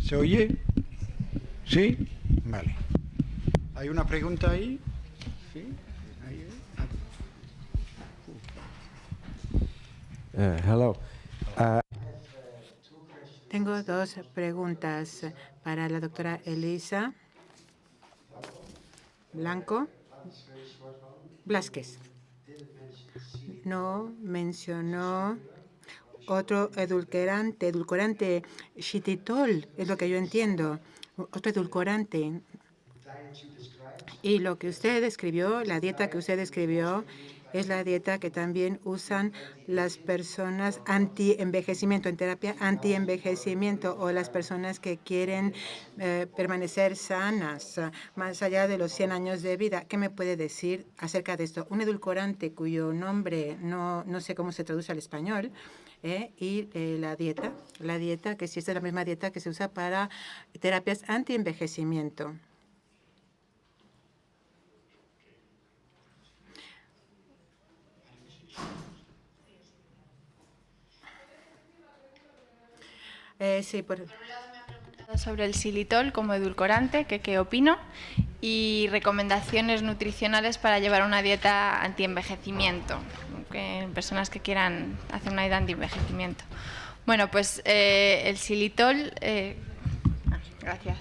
¿Se oye? ¿Sí? Vale. ¿Hay una pregunta ahí? ¿Sí? Hello. Tengo dos preguntas para la doctora Elisa Blasquez. No mencionó otro edulcorante xilitol, es lo que yo entiendo, otro edulcorante. Y lo que usted describió, la dieta que usted describió, es la dieta que también usan las personas anti-envejecimiento, en terapia anti-envejecimiento, o las personas que quieren permanecer sanas más allá de los 100 años de vida. ¿Qué me puede decir acerca de esto? Un edulcorante cuyo nombre no sé cómo se traduce al español, y la dieta que sí es la misma dieta que se usa para terapias anti-envejecimiento. Sí, Por un lado me ha preguntado sobre el xilitol como edulcorante, que qué opino, y recomendaciones nutricionales para llevar una dieta anti-envejecimiento, en personas que quieran hacer una dieta anti-envejecimiento. Bueno, pues el xilitol... gracias.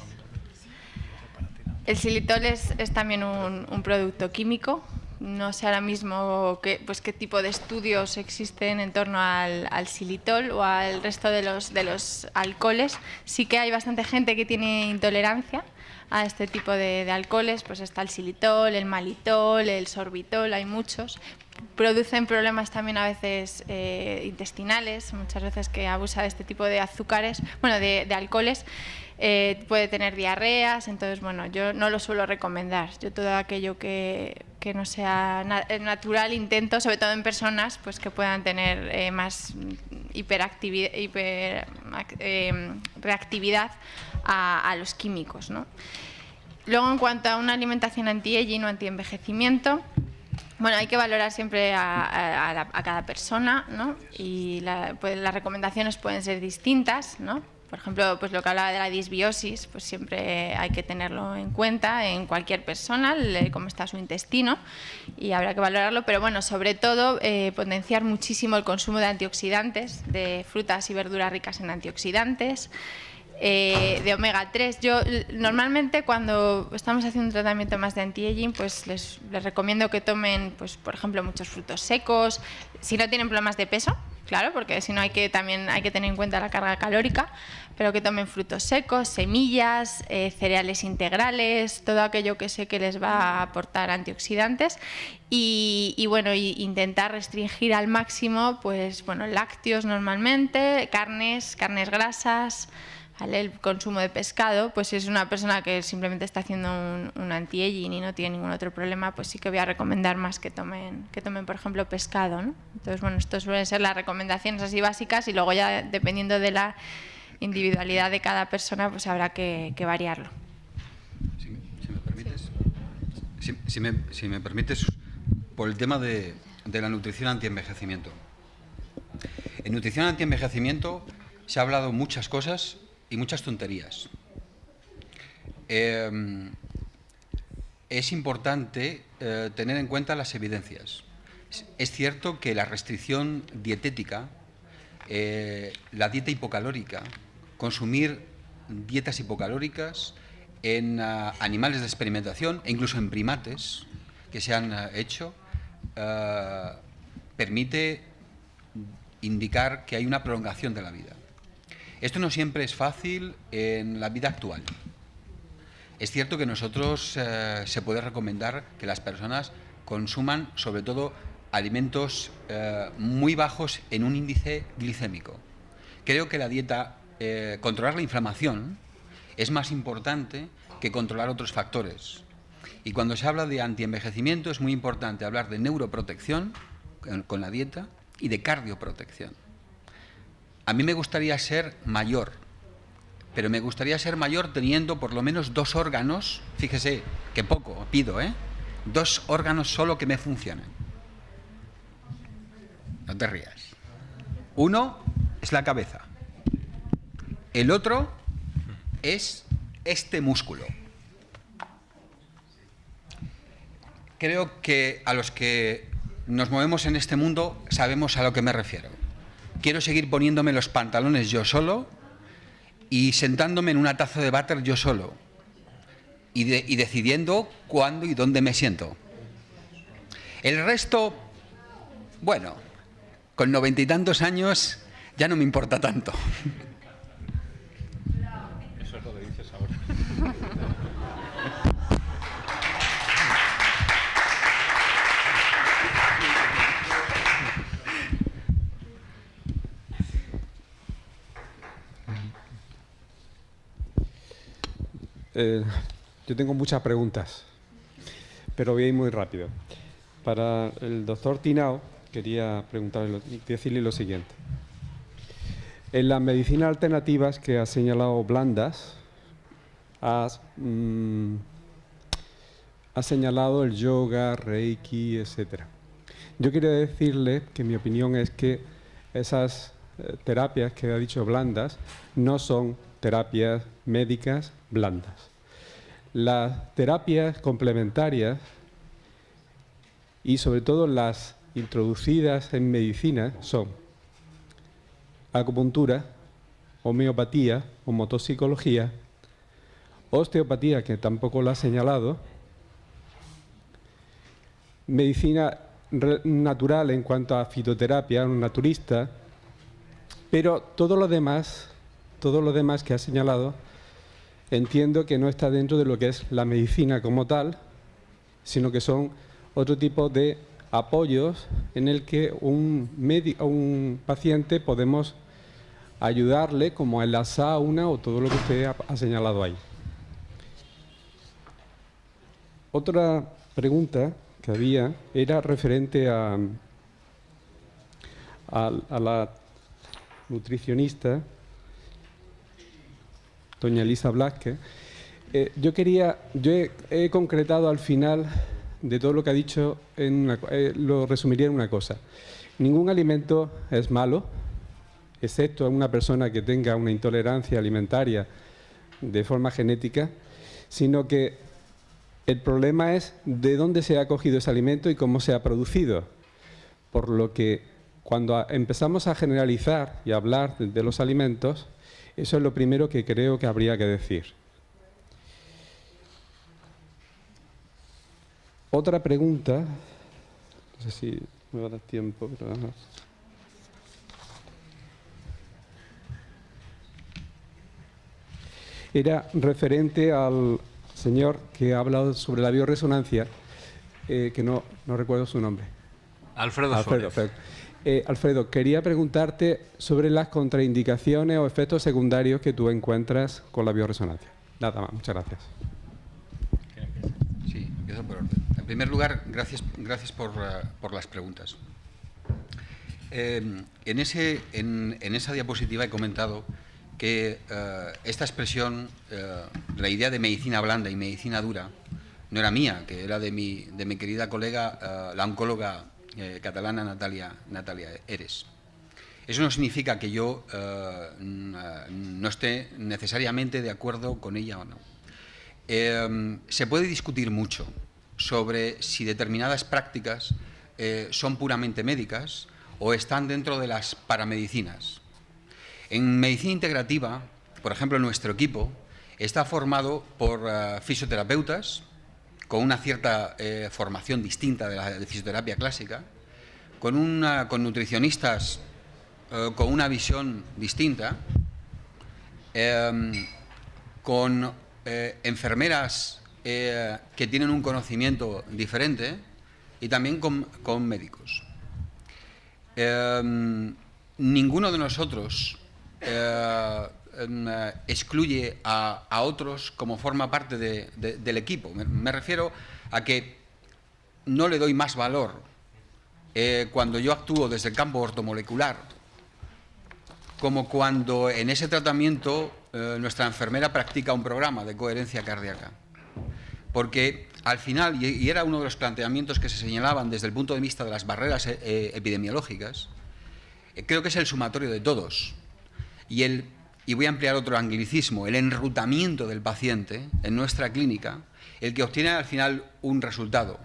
El xilitol es también un producto químico. No sé ahora mismo qué tipo de estudios existen en torno al xilitol o al resto de los alcoholes. Sí que hay bastante gente que tiene intolerancia a este tipo de alcoholes, pues está el xilitol, el malitol, el sorbitol, hay muchos. Producen problemas también a veces intestinales, muchas veces que abusa de este tipo de azúcares, bueno, de alcoholes. Puede tener diarreas, entonces, bueno, yo no lo suelo recomendar. Yo todo aquello que no sea natural intento, sobre todo en personas pues que puedan tener más reactividad a los químicos, ¿no? Luego, en cuanto a una alimentación anti-aging o anti-envejecimiento, bueno, hay que valorar siempre a cada persona, ¿no? Y pues las recomendaciones pueden ser distintas, ¿no? Por ejemplo, pues lo que hablaba de la disbiosis, pues siempre hay que tenerlo en cuenta en cualquier persona, cómo está su intestino, y habrá que valorarlo. Pero bueno, sobre todo potenciar muchísimo el consumo de antioxidantes, de frutas y verduras ricas en antioxidantes, de omega 3. Yo normalmente cuando estamos haciendo un tratamiento más de anti-aging, pues les recomiendo que tomen, pues por ejemplo, muchos frutos secos, si no tienen problemas de peso, claro, porque si no también hay que tener en cuenta la carga calórica, pero que tomen frutos secos, semillas, cereales integrales, todo aquello que sé que les va a aportar antioxidantes, y bueno, intentar restringir al máximo, pues bueno, lácteos normalmente, carnes grasas, ¿vale? El consumo de pescado, pues si es una persona que simplemente está haciendo un anti-aging y no tiene ningún otro problema, pues sí que voy a recomendar más que tomen por ejemplo, pescado, ¿no? Entonces, bueno, estas suelen ser las recomendaciones así básicas, y luego ya dependiendo de la individualidad de cada persona, pues habrá que variarlo. Si me permites, por el tema de la nutrición anti-envejecimiento. En nutrición anti-envejecimiento se ha hablado muchas cosas y muchas tonterías. Es importante tener en cuenta las evidencias. Es cierto que la restricción dietética, la dieta hipocalórica, consumir dietas hipocalóricas en animales de experimentación e incluso en primates que se han hecho, permite indicar que hay una prolongación de la vida. Esto no siempre es fácil en la vida actual. Es cierto que nosotros se puede recomendar que las personas consuman sobre todo alimentos muy bajos en un índice glicémico. Creo que la dieta, controlar la inflamación es más importante que controlar otros factores. Y cuando se habla de antienvejecimiento es muy importante hablar de neuroprotección con la dieta y de cardioprotección. A mí me gustaría ser mayor, pero me gustaría ser mayor teniendo por lo menos 2 órganos, fíjese que poco pido, 2 órganos solo que me funcionen. No te rías. Uno es la cabeza, el otro es este músculo. Creo que a los que nos movemos en este mundo sabemos a lo que me refiero. Quiero seguir poniéndome los pantalones yo solo y sentándome en una taza de váter yo solo y decidiendo cuándo y dónde me siento. El resto, bueno, con 90 y tantos años ya no me importa tanto. Eso es lo que dices ahora. Yo tengo muchas preguntas, pero voy a ir muy rápido. Para el doctor Tinao quería decirle lo siguiente. En las medicinas alternativas que ha señalado Blandas, ha señalado el yoga, reiki, etc. Yo quería decirle que mi opinión es que esas terapias que ha dicho Blandas no son terapias médicas blandas. Las terapias complementarias y sobre todo las introducidas en medicina son acupuntura, homeopatía o motopsicología, osteopatía, que tampoco lo ha señalado, medicina natural en cuanto a fitoterapia, un naturista, pero todo lo demás que ha señalado, entiendo que no está dentro de lo que es la medicina como tal, sino que son otro tipo de apoyos en el que un paciente podemos ayudarle, como en la sauna o todo lo que usted ha señalado ahí. Otra pregunta que había era referente a la nutricionista doña Elisa Blázquez. Yo he concretado al final de todo lo que ha dicho, lo resumiría en una cosa. Ningún alimento es malo, excepto a una persona que tenga una intolerancia alimentaria de forma genética, sino que el problema es de dónde se ha cogido ese alimento y cómo se ha producido. Por lo que cuando empezamos a generalizar y a hablar de los alimentos, eso es lo primero que creo que habría que decir. Otra pregunta, no sé si me va a dar tiempo, pero... Era referente al señor que ha hablado sobre la bioresonancia, que no recuerdo su nombre. Alfredo Suárez. Alfredo, quería preguntarte sobre las contraindicaciones o efectos secundarios que tú encuentras con la bioresonancia. Nada más, muchas gracias. Sí, empiezo por orden. En primer lugar, gracias por las preguntas. En esa diapositiva he comentado que esta expresión, la idea de medicina blanda y medicina dura, no era mía, que era de mi querida colega, la oncóloga catalana Natalia Eres. Eso no significa que yo no esté necesariamente de acuerdo con ella o no. Se puede discutir mucho sobre si determinadas prácticas son puramente médicas o están dentro de las paramedicinas. En medicina integrativa, por ejemplo, nuestro equipo está formado por fisioterapeutas con una cierta formación distinta de la de fisioterapia clásica, con nutricionistas con una visión distinta, con enfermeras que tienen un conocimiento diferente y también con médicos. Ninguno de nosotros excluye a otros como forma parte del equipo. Me refiero a que no le doy más valor cuando yo actúo desde el campo ortomolecular como cuando en ese tratamiento nuestra enfermera practica un programa de coherencia cardíaca. Porque al final, y era uno de los planteamientos que se señalaban desde el punto de vista de las barreras epidemiológicas, creo que es el sumatorio de todos. Y el y voy a emplear otro anglicismo, el enrutamiento del paciente en nuestra clínica, el que obtiene al final un resultado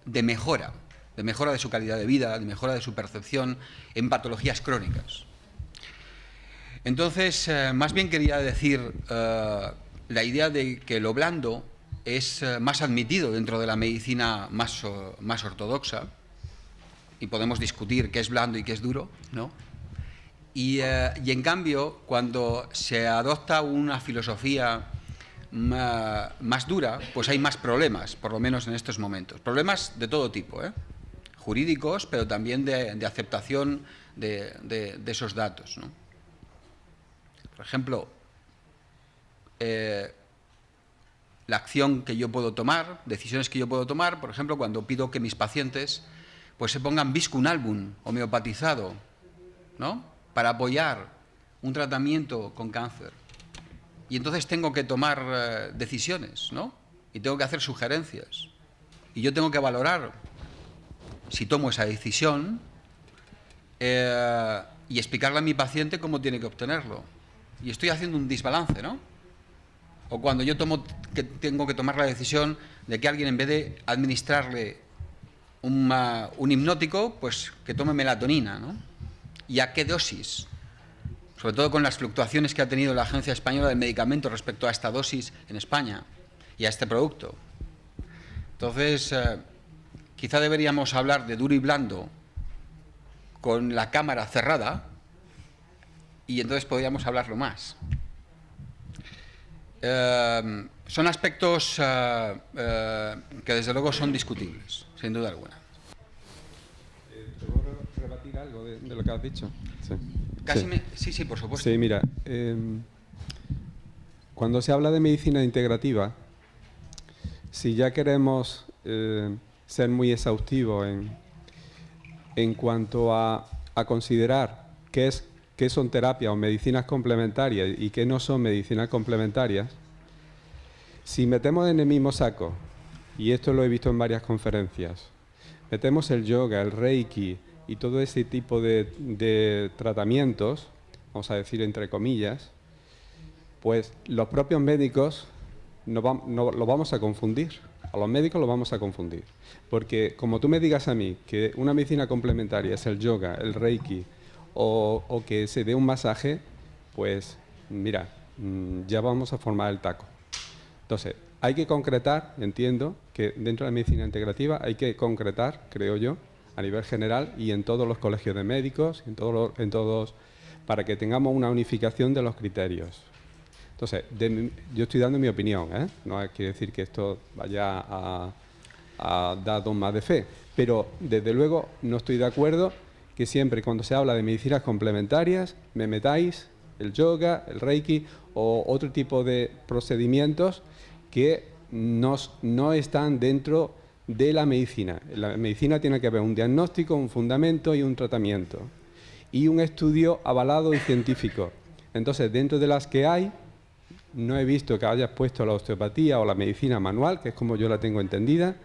de mejora de su calidad de vida, de mejora de su percepción en patologías crónicas. Entonces, más bien quería decir la idea de que lo blando es más admitido dentro de la medicina más ortodoxa, y podemos discutir qué es blando y qué es duro, ¿no? Y en cambio, cuando se adopta una filosofía más dura, pues hay más problemas, por lo menos en estos momentos. Problemas de todo tipo, jurídicos, pero también de aceptación de esos datos, ¿no? Por ejemplo, la acción que yo puedo tomar, decisiones que yo puedo tomar, por ejemplo, cuando pido que mis pacientes pues se pongan Viscunalbum homeopatizado, ¿no?, para apoyar un tratamiento con cáncer. Y entonces tengo que tomar decisiones, ¿no?, y tengo que hacer sugerencias. Y yo tengo que valorar si tomo esa decisión y explicarle a mi paciente cómo tiene que obtenerlo. Y estoy haciendo un desbalance, ¿no? O cuando yo tengo que tomar la decisión de que alguien, en vez de administrarle un hipnótico, pues que tome melatonina, ¿no? ¿Y a qué dosis? Sobre todo con las fluctuaciones que ha tenido la Agencia Española del Medicamento respecto a esta dosis en España y a este producto. Entonces, quizá deberíamos hablar de duro y blando con la cámara cerrada, y entonces podríamos hablarlo más. Son aspectos que desde luego son discutibles, sin duda alguna. ¿Te puedo rebatir algo de lo que has dicho? Sí. Sí, por supuesto. Sí, mira, cuando se habla de medicina integrativa, si ya queremos ser muy exhaustivos en cuanto a considerar qué son terapias o medicinas complementarias y qué no son medicinas complementarias, si metemos en el mismo saco, y esto lo he visto en varias conferencias, metemos el yoga, el reiki y todo ese tipo de tratamientos, vamos a decir entre comillas, pues los propios médicos lo vamos a confundir. A los médicos lo vamos a confundir. Porque como tú me digas a mí que una medicina complementaria es el yoga, el reiki, o que se dé un masaje, pues mira, ya vamos a formar el taco. Entonces, hay que concretar, entiendo, que dentro de la medicina integrativa hay que concretar, creo yo, a nivel general y en todos los colegios de médicos, en todos, para que tengamos una unificación de los criterios. Entonces, yo estoy dando mi opinión, no quiere decir que esto vaya a dar dogma de fe, pero desde luego no estoy de acuerdo que siempre cuando se habla de medicinas complementarias me metáis el yoga, el reiki o otro tipo de procedimientos que no están dentro de la medicina. La medicina tiene que haber un diagnóstico, un fundamento y un tratamiento y un estudio avalado y científico. Entonces, dentro de las que hay, no he visto que hayas puesto la osteopatía o la medicina manual, que es como yo la tengo entendida,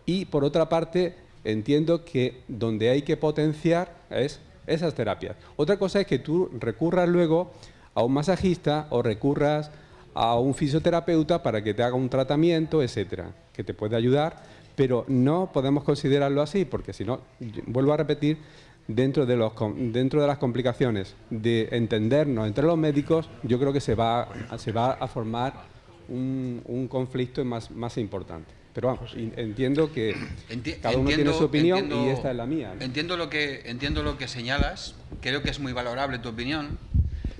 y por otra parte entiendo que donde hay que potenciar es esas terapias. Otra cosa es que tú recurras luego a un masajista o recurras a un fisioterapeuta para que te haga un tratamiento, etcétera, que te puede ayudar, pero no podemos considerarlo así, porque si no, vuelvo a repetir, dentro de las complicaciones de entendernos entre los médicos, yo creo que se va a formar un conflicto más importante. Pero vamos, entiendo que cada uno tiene su opinión y esta es la mía, ¿no? Entiendo lo que señalas, creo que es muy valorable tu opinión.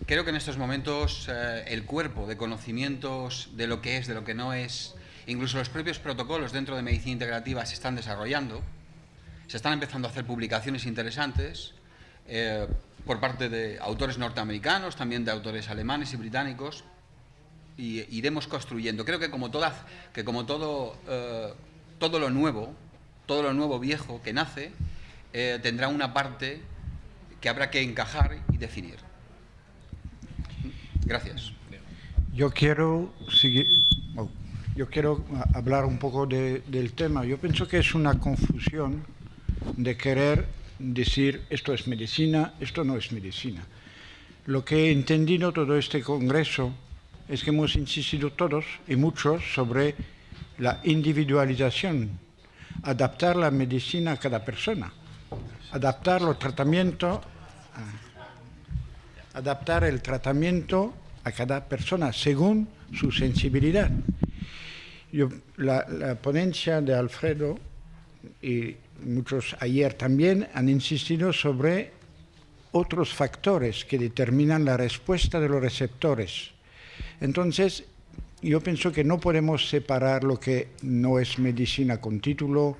Creo que en estos momentos el cuerpo de conocimientos de lo que es, de lo que no es, incluso los propios protocolos dentro de medicina integrativa se están desarrollando. Se están empezando a hacer publicaciones interesantes por parte de autores norteamericanos, también de autores alemanes y británicos, y iremos construyendo. Creo que como todo lo nuevo viejo que nace, tendrá una parte que habrá que encajar y definir. Gracias. Yo quiero hablar un poco del tema. Yo pienso que es una confusión de querer decir esto es medicina, esto no es medicina. lo que he entendido todo este congreso es que hemos insistido todos y muchos sobre la individualización, adaptar la medicina a cada persona, adaptar el tratamiento a cada persona según su sensibilidad. La ponencia de Alfredo y muchos ayer también han insistido sobre otros factores que determinan la respuesta de los receptores. Entonces, yo pienso que no podemos separar lo que no es medicina con título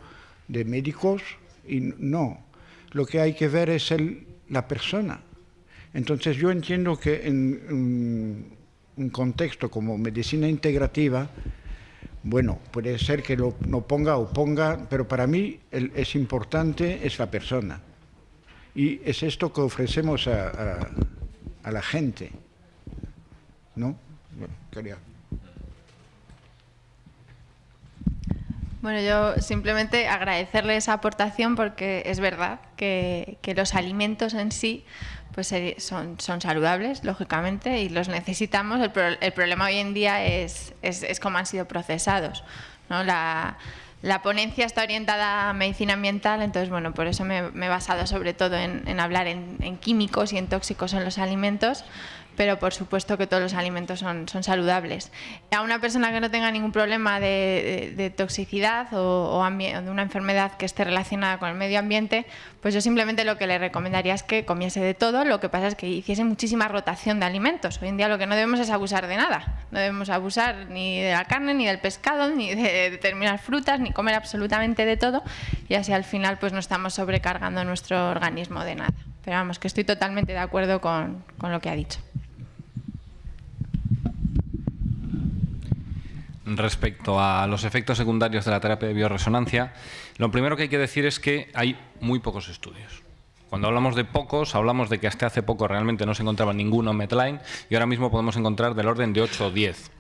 de médicos y no. Lo que hay que ver es la persona. Entonces, yo entiendo que en un contexto como medicina integrativa, bueno, puede ser que no ponga, pero para mí es importante es la persona. Y es esto que ofrecemos a la gente, ¿no? Bueno, quería. Bueno, yo simplemente agradecerle esa aportación porque es verdad que los alimentos en sí pues son saludables, lógicamente, y los necesitamos. El problema hoy en día es cómo han sido procesados, ¿no? La ponencia está orientada a medicina ambiental, entonces, bueno, por eso me he basado sobre todo en hablar en químicos y en tóxicos en los alimentos, pero por supuesto que todos los alimentos son saludables. A una persona que no tenga ningún problema de toxicidad o de una enfermedad que esté relacionada con el medio ambiente, pues yo simplemente lo que le recomendaría es que comiese de todo. Lo que pasa es que hiciese muchísima rotación de alimentos. Hoy en día lo que no debemos es abusar de nada. No debemos abusar ni de la carne, ni del pescado, ni de determinadas frutas, ni comer absolutamente de todo, y así al final pues no estamos sobrecargando nuestro organismo de nada. Pero vamos, que estoy totalmente de acuerdo con lo que ha dicho. Respecto a los efectos secundarios de la terapia de bioresonancia, lo primero que hay que decir es que hay muy pocos estudios. Cuando hablamos de pocos, hablamos de que hasta hace poco realmente no se encontraba ninguno Medline y ahora mismo podemos encontrar del orden de 8 o 10.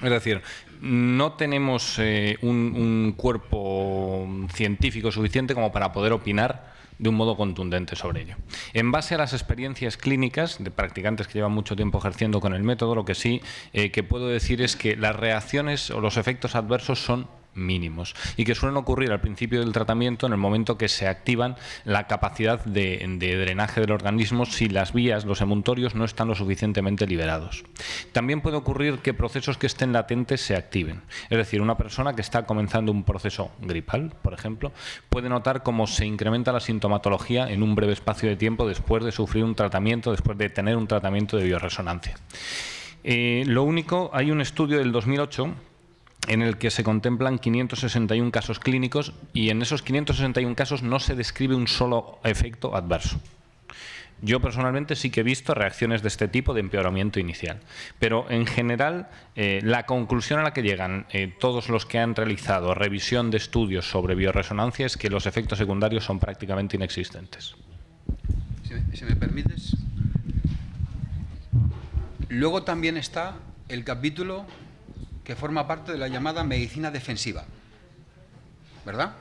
Es decir, no tenemos un cuerpo científico suficiente como para poder opinar de un modo contundente sobre ello. En base a las experiencias clínicas de practicantes que llevan mucho tiempo ejerciendo con el método, lo que sí que puedo decir es que las reacciones o los efectos adversos son mínimos y que suelen ocurrir al principio del tratamiento en el momento que se activan la capacidad de drenaje del organismo si las vías, los emuntorios no están lo suficientemente liberados. También puede ocurrir que procesos que estén latentes se activen. Es decir, una persona que está comenzando un proceso gripal, por ejemplo, puede notar cómo se incrementa la sintomatología en un breve espacio de tiempo después de sufrir un tratamiento, después de tener un tratamiento de bioresonancia. Lo único, hay un estudio del 2008 en el que se contemplan 561 casos clínicos y en esos 561 casos no se describe un solo efecto adverso. Yo personalmente sí que he visto reacciones de este tipo de empeoramiento inicial, pero en general la conclusión a la que llegan todos los que han realizado revisión de estudios sobre bioresonancia es que los efectos secundarios son prácticamente inexistentes. Si me permites. Luego también está el capítulo que forma parte de la llamada medicina defensiva, ¿verdad?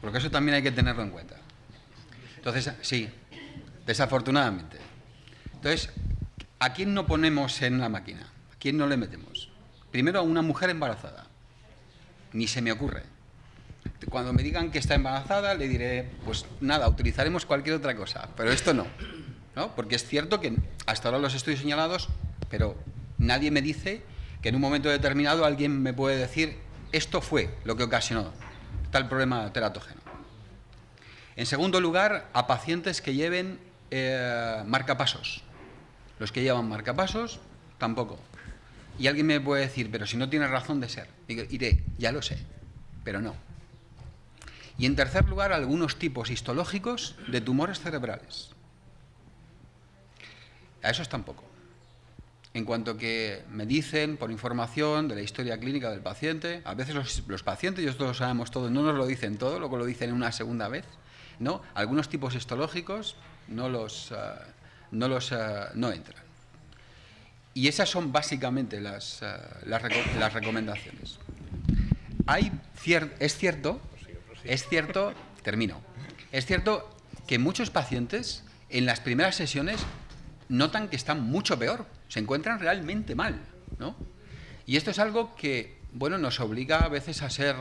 Porque eso también hay que tenerlo en cuenta. Entonces, sí, desafortunadamente. Entonces, ¿a quién no ponemos en la máquina? ¿A quién no le metemos? Primero a una mujer embarazada. Ni se me ocurre. Cuando me digan que está embarazada, le diré, pues nada, utilizaremos cualquier otra cosa, pero esto no, ¿no? Porque es cierto que hasta ahora los estudios señalados, pero nadie me dice que en un momento determinado alguien me puede decir esto fue lo que ocasionó tal problema teratógeno. En segundo lugar, a pacientes que lleven marcapasos. Los que llevan marcapasos, tampoco. Y alguien me puede decir, pero si no tiene razón de ser. Diré, ya lo sé, pero no. Y en tercer lugar, algunos tipos histológicos de tumores cerebrales. A esos tampoco. En cuanto que me dicen por información de la historia clínica del paciente, a veces los pacientes, y esto lo sabemos todos, no nos lo dicen todo, luego lo dicen una segunda vez, ¿no? Algunos tipos histológicos no entran. Y esas son básicamente las recomendaciones. Es cierto, termino, es cierto que muchos pacientes en las primeras sesiones notan que están mucho peor, se encuentran realmente mal, ¿no? Y esto es algo que, bueno, nos obliga a veces a ser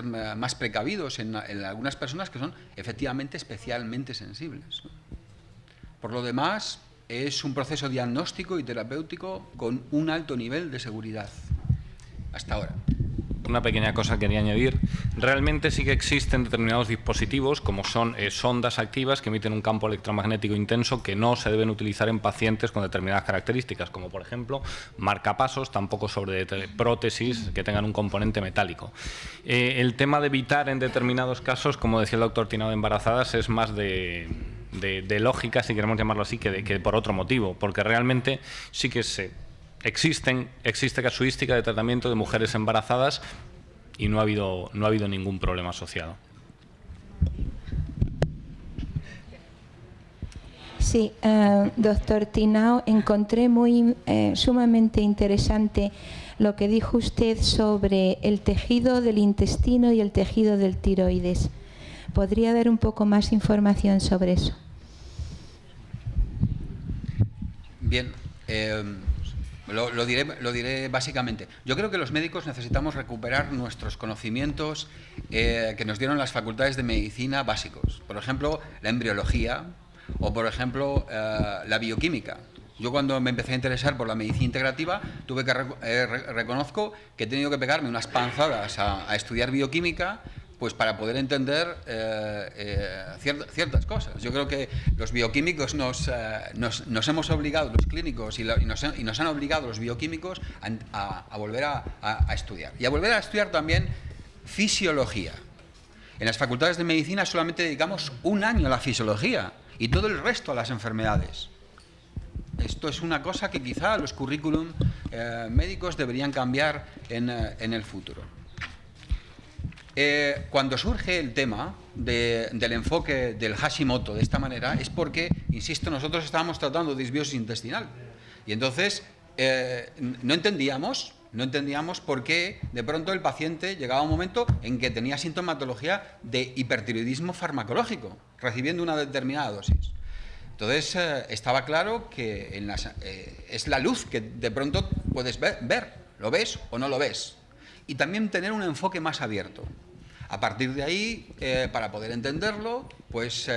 más precavidos en algunas personas que son efectivamente especialmente sensibles, ¿no? Por lo demás, es un proceso diagnóstico y terapéutico con un alto nivel de seguridad, hasta ahora. Una pequeña cosa quería añadir. Realmente sí que existen determinados dispositivos, como son sondas activas que emiten un campo electromagnético intenso, que no se deben utilizar en pacientes con determinadas características, como por ejemplo marcapasos, tampoco sobre prótesis que tengan un componente metálico. El tema de evitar en determinados casos, como decía el doctor Tinao, de embarazadas, es más de lógica, si queremos llamarlo así, que por otro motivo, porque realmente sí que existe casuística de tratamiento de mujeres embarazadas y no ha habido ningún problema asociado. Sí, doctor Tinao, encontré sumamente interesante lo que dijo usted sobre el tejido del intestino y el tejido del tiroides. ¿Podría dar un poco más información sobre eso? Bien, lo diré básicamente. Yo creo que los médicos necesitamos recuperar nuestros conocimientos que nos dieron las facultades de medicina básicos. Por ejemplo, la embriología o, por ejemplo, la bioquímica. Yo cuando me empecé a interesar por la medicina integrativa, reconozco que he tenido que pegarme unas panzadas a estudiar bioquímica, pues para poder entender ciertas cosas. Yo creo que los bioquímicos nos hemos obligado, los clínicos, y nos han obligado los bioquímicos a volver a estudiar. Y a volver a estudiar también fisiología. En las facultades de medicina solamente dedicamos un año a la fisiología y todo el resto a las enfermedades. Esto es una cosa que quizá los currículum médicos deberían cambiar en el futuro. Cuando surge el tema del enfoque del Hashimoto de esta manera es porque, insisto, nosotros estábamos tratando de disbiosis intestinal y entonces no entendíamos por qué de pronto el paciente llegaba a un momento en que tenía sintomatología de hipertiroidismo farmacológico, recibiendo una determinada dosis. Entonces estaba claro que es la luz que de pronto puedes ver, lo ves o no lo ves, y también tener un enfoque más abierto. A partir de ahí, para poder entenderlo, pues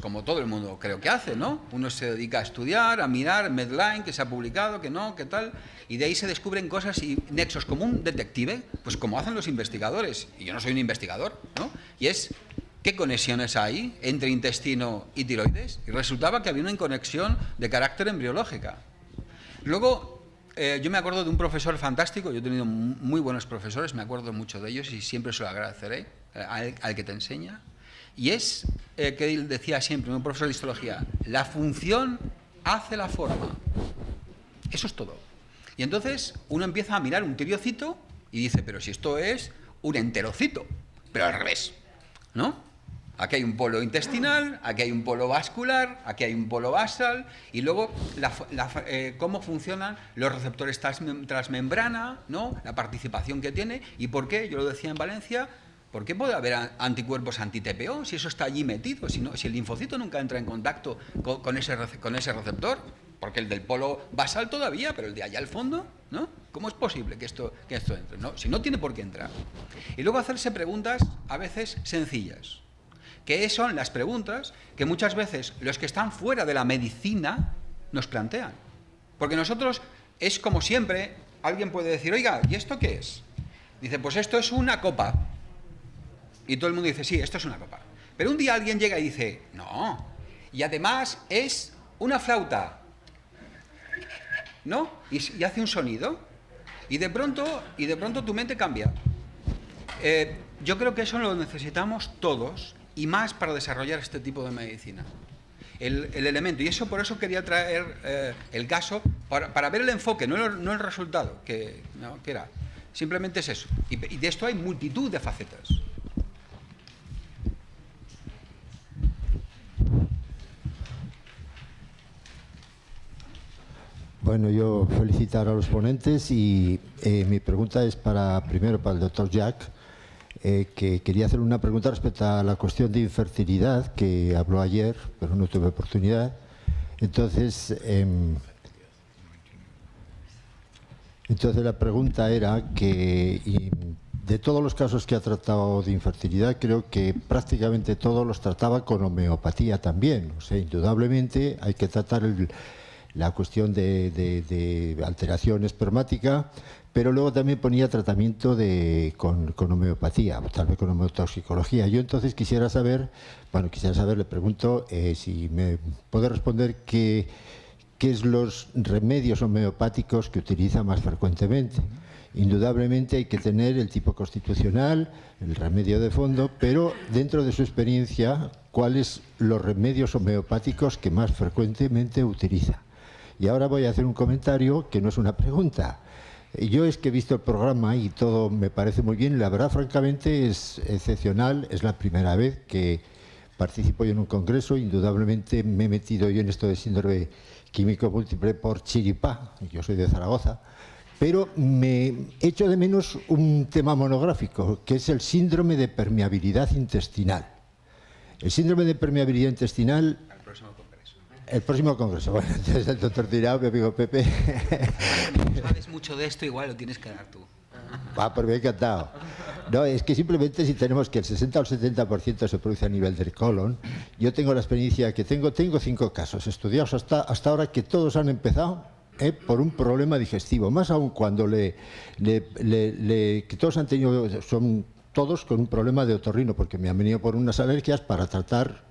como todo el mundo creo que hace, ¿no? Uno se dedica a estudiar, a mirar Medline, que se ha publicado, que no, que tal, y de ahí se descubren cosas y nexos como un detective, pues como hacen los investigadores, y yo no soy un investigador, ¿no? Y es, ¿qué conexiones hay entre intestino y tiroides? Y resultaba que había una conexión de carácter embriológica. Luego, yo me acuerdo de un profesor fantástico, yo he tenido muy buenos profesores, me acuerdo mucho de ellos y siempre se lo agradeceré al que te enseña. Y es que él decía siempre, un profesor de histología, la función hace la forma. Eso es todo. Y entonces uno empieza a mirar un tiriocito y dice, pero si esto es un enterocito, pero al revés, ¿no? Aquí hay un polo intestinal, aquí hay un polo vascular, aquí hay un polo basal y luego cómo funcionan los receptores transmembrana, ¿no? La participación que tiene y por qué, yo lo decía en Valencia, ¿por qué puede haber anticuerpos anti-TPO si eso está allí metido? Si el linfocito nunca entra en contacto con ese receptor, porque el del polo basal todavía, pero el de allá al fondo, ¿no? ¿Cómo es posible que esto entre? ¿No? Si no tiene por qué entrar. Y luego hacerse preguntas a veces sencillas. Que son las preguntas que muchas veces los que están fuera de la medicina nos plantean. Porque nosotros, es como siempre, alguien puede decir, oiga, ¿y esto qué es? Dice, pues esto es una copa. Y todo el mundo dice, sí, esto es una copa. Pero un día alguien llega y dice, no, y además es una flauta, ¿no? Y hace un sonido. Y de pronto tu mente cambia. Yo creo que eso lo necesitamos todos, y más para desarrollar este tipo de medicina. El elemento, y eso por eso quería traer el caso, para ver el enfoque, no el resultado, que era. Simplemente es eso. Y de esto hay multitud de facetas. Bueno, yo felicitar a los ponentes y mi pregunta es primero para el doctor Jack, que quería hacer una pregunta respecto a la cuestión de infertilidad que habló ayer, pero no tuve oportunidad. Entonces, entonces la pregunta era que de todos los casos que ha tratado de infertilidad, creo que prácticamente todos los trataba con homeopatía también. O sea, indudablemente hay que tratar la cuestión de alteración espermática, pero luego también ponía tratamiento con homeopatía, tal vez con homeotoxicología. Yo entonces quisiera saber, le pregunto si me puede responder qué es los remedios homeopáticos que utiliza más frecuentemente. Indudablemente hay que tener el tipo constitucional, el remedio de fondo, pero dentro de su experiencia, ¿cuáles los remedios homeopáticos que más frecuentemente utiliza? Y ahora voy a hacer un comentario que no es una pregunta. Yo es que he visto el programa y todo me parece muy bien. La verdad, francamente, es excepcional. Es la primera vez que participo yo en un congreso. Indudablemente me he metido yo en esto de síndrome químico múltiple por chiripá. Yo soy de Zaragoza. Pero me echo de menos un tema monográfico, que es el síndrome de permeabilidad intestinal. El síndrome de permeabilidad intestinal... El próximo congreso. Bueno, entonces el doctor Tinao, mi amigo Pepe... No sabes mucho de esto, igual lo tienes que dar tú. Pero me ha encantado. No, es que simplemente si tenemos que el 60 o el 70% se produce a nivel del colon, yo tengo la experiencia que tengo 5 casos estudiados hasta ahora que todos han empezado por un problema digestivo, más aún cuando que todos han tenido, son todos con un problema de otorrino, porque me han venido por unas alergias para tratar,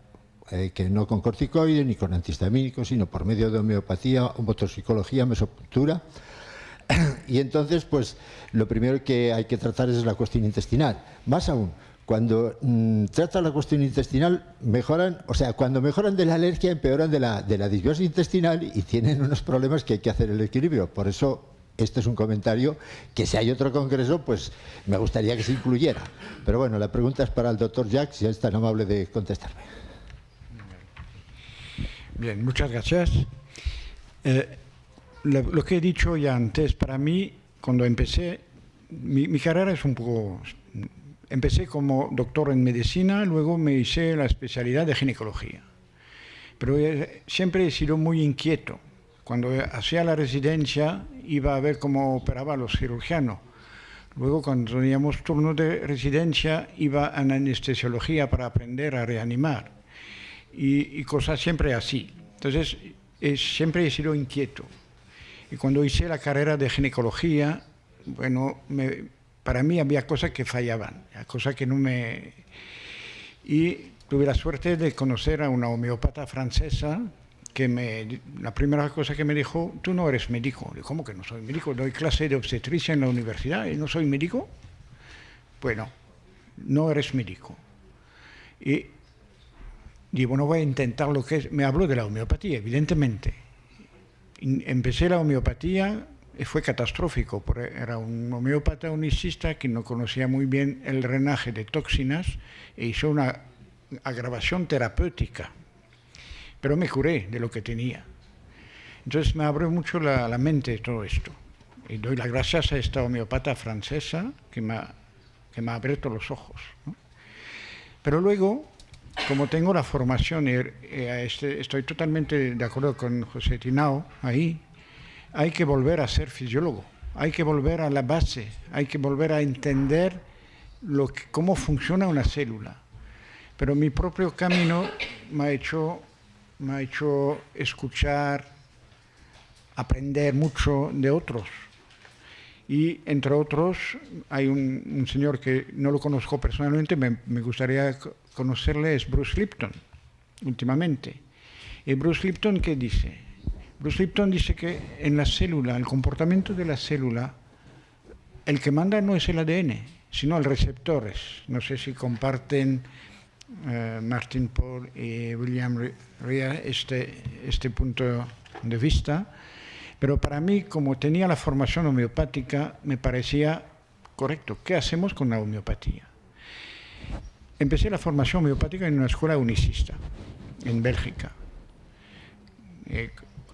que no con corticoides ni con antihistamínicos, sino por medio de homeopatía, homotoxicología, mesopuntura. Y entonces, pues, lo primero que hay que tratar es la cuestión intestinal. Más aún, cuando tratan la cuestión intestinal, mejoran, o sea, cuando mejoran de la alergia, empeoran de la disbiosis intestinal y tienen unos problemas que hay que hacer el equilibrio. Por eso, este es un comentario que si hay otro congreso, pues me gustaría que se incluyera. Pero bueno, la pregunta es para el doctor Jack, si es tan amable de contestarme. Bien, muchas gracias. Lo que he dicho ya antes, para mí, cuando empecé, mi carrera es un poco... Empecé como doctor en medicina, luego me hice la especialidad de ginecología. Pero siempre he sido muy inquieto. Cuando hacía la residencia, iba a ver cómo operaba a los cirujanos. Luego, cuando teníamos turnos de residencia, iba a la anestesiología para aprender a reanimar. Y cosas siempre así. Entonces, siempre he sido inquieto. Y cuando hice la carrera de ginecología, bueno, para mí había cosas que fallaban, cosas que no me... Y tuve la suerte de conocer a una homeópata francesa que la primera cosa que me dijo, tú no eres médico. Digo, ¿cómo que no soy médico? Doy clase de obstetricia en la universidad y no soy médico. Bueno, no eres médico. Y digo, bueno, voy a intentar lo que es... Me habló de la homeopatía, evidentemente. Empecé la homeopatía, y fue catastrófico, porque era un homeópata unicista que no conocía muy bien el drenaje de toxinas e hizo una agravación terapéutica. Pero me curé de lo que tenía. Entonces me abrió mucho la mente todo esto. Y doy las gracias a esta homeópata francesa que me ha abierto los ojos, ¿no? Pero luego, como tengo la formación, estoy totalmente de acuerdo con José Tinao ahí, hay que volver a ser fisiólogo, hay que volver a la base, hay que volver a entender cómo funciona una célula. Pero mi propio camino me ha hecho escuchar, aprender mucho de otros. Y entre otros hay un señor que no lo conozco personalmente, me gustaría conocerle, es Bruce Lipton, últimamente. ¿Y Bruce Lipton qué dice? Bruce Lipton dice que en la célula, el comportamiento de la célula, el que manda no es el ADN, sino los receptores. No sé si comparten Martin Paul y William Rea este punto de vista, pero para mí, como tenía la formación homeopática, me parecía correcto. ¿Qué hacemos con la homeopatía? Empecé la formación homeopática en una escuela unicista, en Bélgica.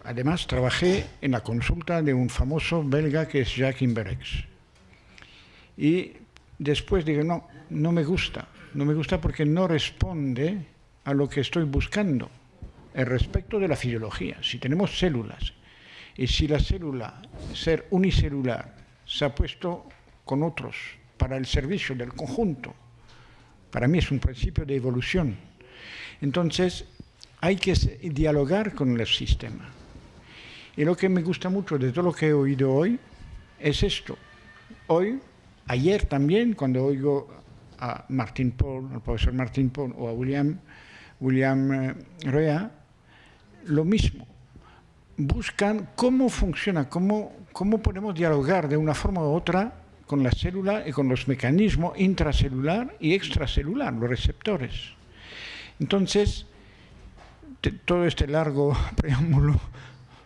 Además, trabajé en la consulta de un famoso belga que es Jacques Imberex. Y después dije, no me gusta porque no responde a lo que estoy buscando. el respecto de la fisiología. Si tenemos células y si la célula, ser unicelular, se ha puesto con otros para el servicio del conjunto, para mí es un principio de evolución. Entonces, hay que dialogar con el sistema. Y lo que me gusta mucho de todo lo que he oído hoy es esto. Hoy, ayer también, cuando oigo a Martin Pol, al profesor Martin Pol o a William Rea, lo mismo. Buscan cómo funciona, cómo podemos dialogar de una forma u otra con la célula y con los mecanismos intracelular y extracelular, los receptores. Entonces, todo este largo preámbulo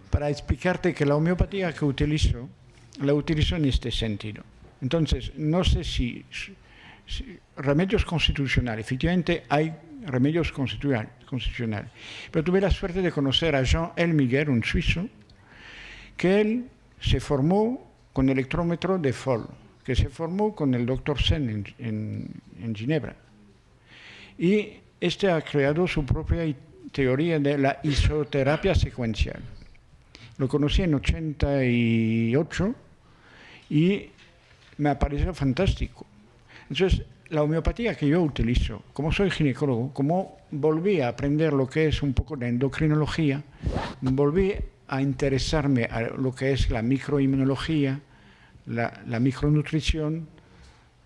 para explicarte que la homeopatía que utilizo, la utilizo en este sentido. Entonces, no sé si remedios constitucionales, efectivamente hay remedios constitucionales, pero tuve la suerte de conocer a Jean Helmiger, un suizo, que él se formó con electrómetro de Foll, que se formó con el doctor Sen en Ginebra. Y este ha creado su propia teoría de la isoterapia secuencial. Lo conocí en 88 y me pareció fantástico. Entonces, la homeopatía que yo utilizo, como soy ginecólogo, como volví a aprender lo que es un poco de endocrinología, volví a interesarme a lo que es la microinmunología, la micronutrición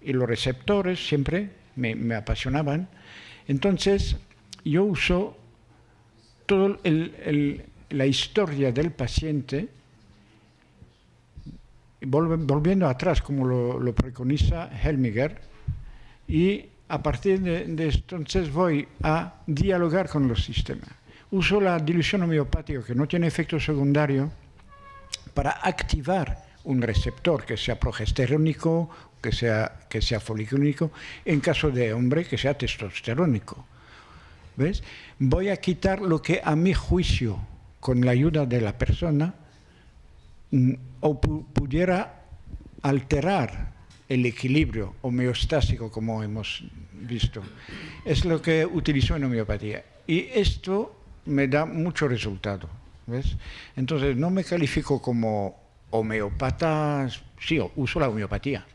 y los receptores, siempre me apasionaban. Entonces, yo uso toda la historia del paciente, volviendo atrás, como lo preconiza Helmiger, y a partir de entonces voy a dialogar con los sistemas. Uso la dilución homeopática, que no tiene efecto secundario, para activar un receptor, que sea progesterónico, que sea foliculínico, en caso de hombre, que sea testosterónico. ¿Ves? Voy a quitar lo que a mi juicio, con la ayuda de la persona, pudiera alterar el equilibrio homeostásico, como hemos visto. Es lo que utilizo en homeopatía. Y esto me da mucho resultado. ¿Ves? Entonces, no me califico como homeópata. Sí, uso la homeopatía.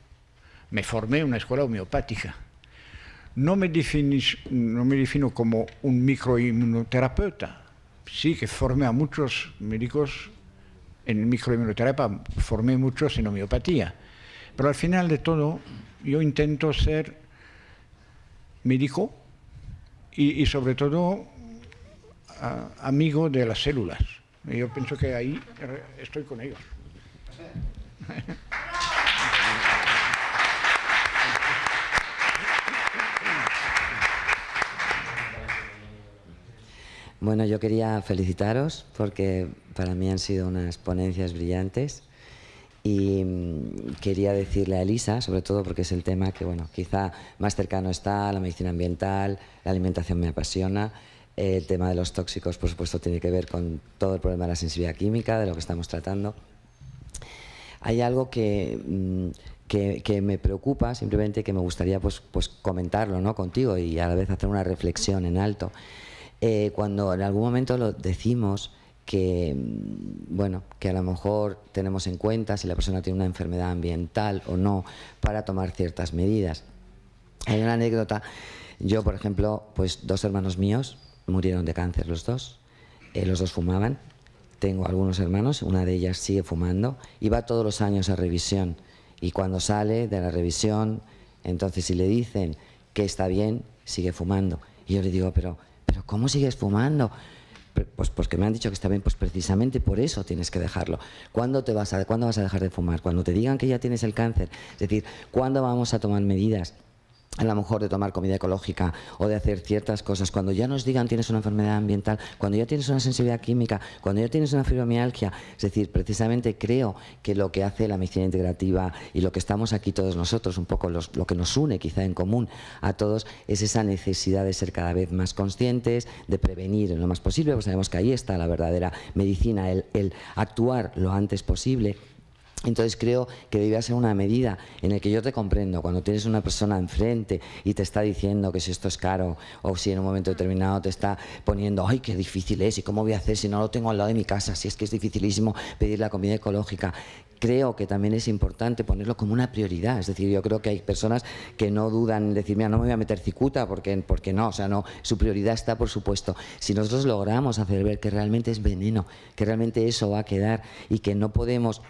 Me formé en una escuela homeopática. No me defino como un microinmunoterapeuta. Sí, que formé a muchos médicos en microinmunoterapia, formé muchos en homeopatía. Pero al final de todo, yo intento ser médico y sobre todo amigo de las células. Yo pienso que ahí estoy con ellos. Bueno, yo quería felicitaros porque para mí han sido unas ponencias brillantes y quería decirle a Elisa, sobre todo porque es el tema que, bueno, quizá más cercano está, la medicina ambiental, la alimentación me apasiona, el tema de los tóxicos, por supuesto, tiene que ver con todo el problema de la sensibilidad química, de lo que estamos tratando. Hay algo que me preocupa, simplemente que me gustaría pues comentarlo, ¿no?, contigo y a la vez hacer una reflexión en alto. Cuando en algún momento lo decimos que, bueno, que a lo mejor tenemos en cuenta si la persona tiene una enfermedad ambiental o no para tomar ciertas medidas. Hay una anécdota. Yo, por ejemplo, pues 2 hermanos míos murieron de cáncer, los dos fumaban. Tengo algunos hermanos, una de ellas sigue fumando y va todos los años a revisión. Y cuando sale de la revisión, entonces si le dicen que está bien, sigue fumando. Y yo le digo, pero ¿cómo sigues fumando? Pues porque me han dicho que está bien, pues precisamente por eso tienes que dejarlo. ¿Cuándo vas a dejar de fumar? Cuando te digan que ya tienes el cáncer. Es decir, ¿cuándo vamos a tomar medidas? A lo mejor de tomar comida ecológica o de hacer ciertas cosas. Cuando ya nos digan tienes una enfermedad ambiental, cuando ya tienes una sensibilidad química, cuando ya tienes una fibromialgia. Es decir, precisamente creo que lo que hace la medicina integrativa y lo que estamos aquí todos nosotros, un poco lo que nos une quizá en común a todos, es esa necesidad de ser cada vez más conscientes, de prevenir lo más posible, porque sabemos que ahí está la verdadera medicina, el actuar lo antes posible. Entonces creo que debía ser una medida en la que yo te comprendo cuando tienes una persona enfrente y te está diciendo que si esto es caro o si en un momento determinado te está poniendo ¡ay, qué difícil es! ¿Y cómo voy a hacer si no lo tengo al lado de mi casa? Si es que es dificilísimo pedir la comida ecológica. Creo que también es importante ponerlo como una prioridad. Es decir, yo creo que hay personas que no dudan en decir, mira, no me voy a meter cicuta porque no, o sea, no, su prioridad está, por supuesto. Si nosotros logramos hacer ver que realmente es veneno, que realmente eso va a quedar y que no podemos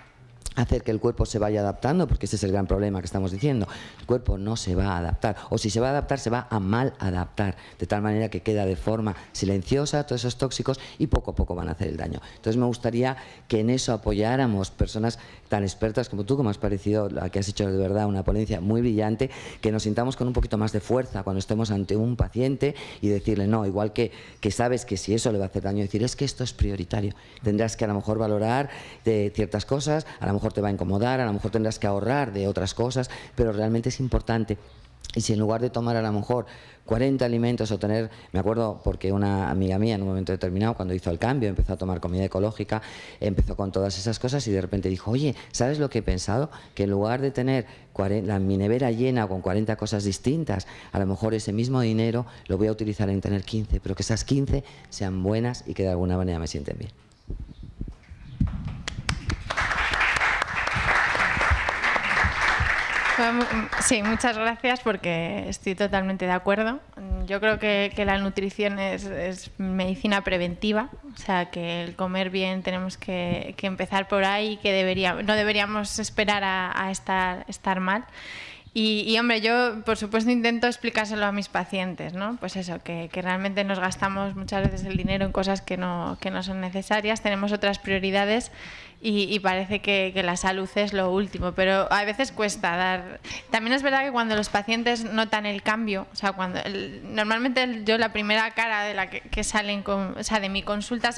hacer que el cuerpo se vaya adaptando, porque ese es el gran problema que estamos diciendo. El cuerpo no se va a adaptar, o si se va a adaptar, se va a mal adaptar, de tal manera que queda de forma silenciosa todos esos tóxicos y poco a poco van a hacer el daño. Entonces me gustaría que en eso apoyáramos personas tan expertas como tú, que me has parecido, la que has hecho de verdad una ponencia muy brillante, que nos sintamos con un poquito más de fuerza cuando estemos ante un paciente y decirle, no, igual que sabes que si eso le va a hacer daño, decir, es que esto es prioritario, tendrás que a lo mejor valorar de ciertas cosas, a lo mejor te va a incomodar, a lo mejor tendrás que ahorrar de otras cosas, pero realmente es importante. Y si en lugar de tomar a lo mejor 40 alimentos o tener, me acuerdo porque una amiga mía en un momento determinado cuando hizo el cambio empezó a tomar comida ecológica, empezó con todas esas cosas y de repente dijo, oye, ¿sabes lo que he pensado? Que en lugar de tener mi nevera llena con 40 cosas distintas, a lo mejor ese mismo dinero lo voy a utilizar en tener 15, pero que esas 15 sean buenas y que de alguna manera me sienten bien. Sí, muchas gracias porque estoy totalmente de acuerdo. Yo creo que la nutrición es medicina preventiva, o sea que el comer bien tenemos que empezar por ahí, que no deberíamos esperar a estar mal. Y hombre, yo por supuesto intento explicárselo a mis pacientes, ¿no? Pues eso, que realmente nos gastamos muchas veces el dinero en cosas que no son necesarias, tenemos otras prioridades y parece que la salud es lo último, pero a veces cuesta dar. También es verdad que cuando los pacientes notan el cambio, o sea, normalmente yo la primera cara de la que salen, o sea, de mi consulta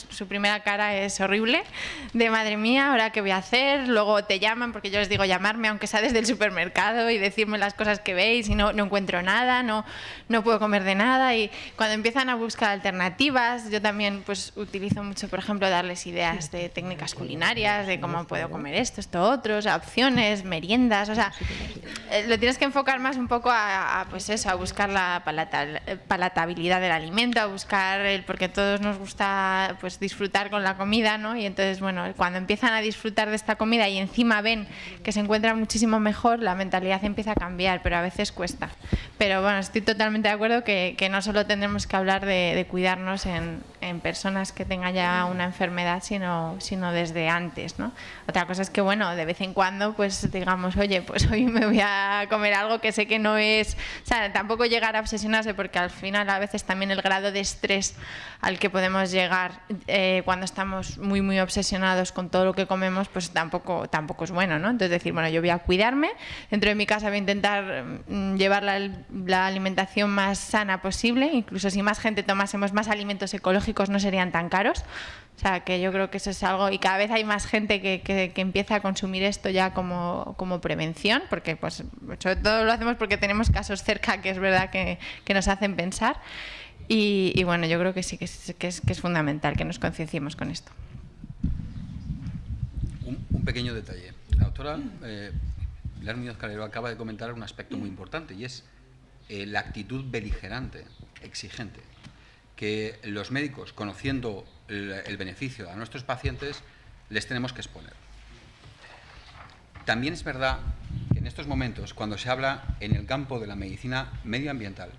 su primera cara es horrible, de madre mía, ¿ahora qué voy a hacer? Luego te llaman, porque yo les digo llamarme, aunque sea desde el supermercado, y decirme las cosas que veis y no encuentro nada, no puedo comer de nada, y cuando empiezan a buscar alternativas, yo también pues utilizo mucho, por ejemplo, darles ideas de técnicas culinarias, de cómo puedo comer esto, otro, o sea, opciones, meriendas, o sea, lo tienes que enfocar más un poco pues eso, a buscar la palatabilidad del alimento, a buscar porque todos nos gusta pues disfrutar con la comida, ¿no? Y entonces, bueno, cuando empiezan a disfrutar de esta comida y encima ven que se encuentran muchísimo mejor, la mentalidad empieza a cambiar, pero a veces cuesta. Pero bueno, estoy totalmente de acuerdo que no solo tendremos que hablar de cuidarnos en personas que tengan ya una enfermedad, sino desde antes, ¿no? Otra cosa es que, bueno, de vez en cuando, pues digamos, oye, pues hoy me voy a comer algo que sé que no es... O sea, tampoco llegar a obsesionarse, porque al final a veces también el grado de estrés al que podemos llegar cuando estamos muy, muy obsesionados con todo lo que comemos, pues tampoco es bueno, ¿no? Entonces decir, bueno, yo voy a cuidarme, dentro de mi casa voy a intentar llevar la alimentación más sana posible, incluso si más gente tomásemos más alimentos ecológicos no serían tan caros. O sea, que yo creo que eso es algo, y cada vez hay más gente que empieza a consumir esto ya como prevención, porque pues sobre todo lo hacemos porque tenemos casos cerca que es verdad que nos hacen pensar. Y bueno, yo creo que sí que es fundamental que nos concienciemos con esto. Un pequeño detalle. La doctora Pilar Muñoz Calero acaba de comentar un aspecto muy importante y es la actitud beligerante, exigente, que los médicos, conociendo el beneficio a nuestros pacientes, les tenemos que exponer. También es verdad que en estos momentos, cuando se habla en el campo de la medicina medioambiental,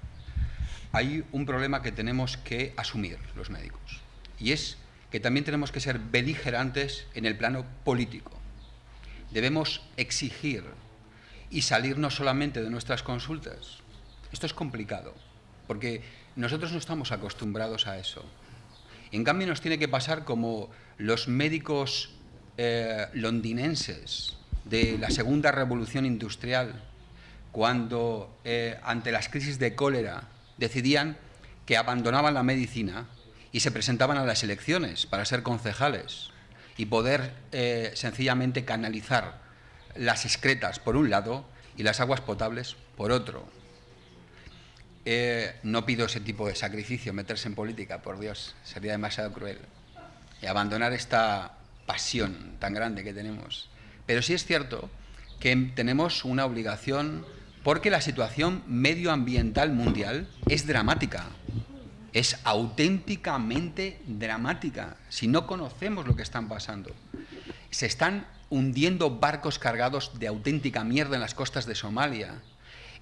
hay un problema que tenemos que asumir los médicos, y es que también tenemos que ser beligerantes en el plano político. Debemos exigir y salir no solamente de nuestras consultas. Esto es complicado, porque nosotros no estamos acostumbrados a eso. En cambio, nos tiene que pasar como los médicos londinenses de la segunda revolución industrial, cuando ante las crisis de cólera decidían que abandonaban la medicina y se presentaban a las elecciones para ser concejales y poder sencillamente canalizar las excretas por un lado y las aguas potables por otro. No pido ese tipo de sacrificio, meterse en política, por Dios, sería demasiado cruel. Y abandonar esta pasión tan grande que tenemos Pero sí es cierto que tenemos una obligación porque la situación medioambiental mundial es dramática. Es auténticamente dramática. Si no conocemos lo que están pasando. Se están hundiendo barcos cargados de auténtica mierda en las costas de Somalia,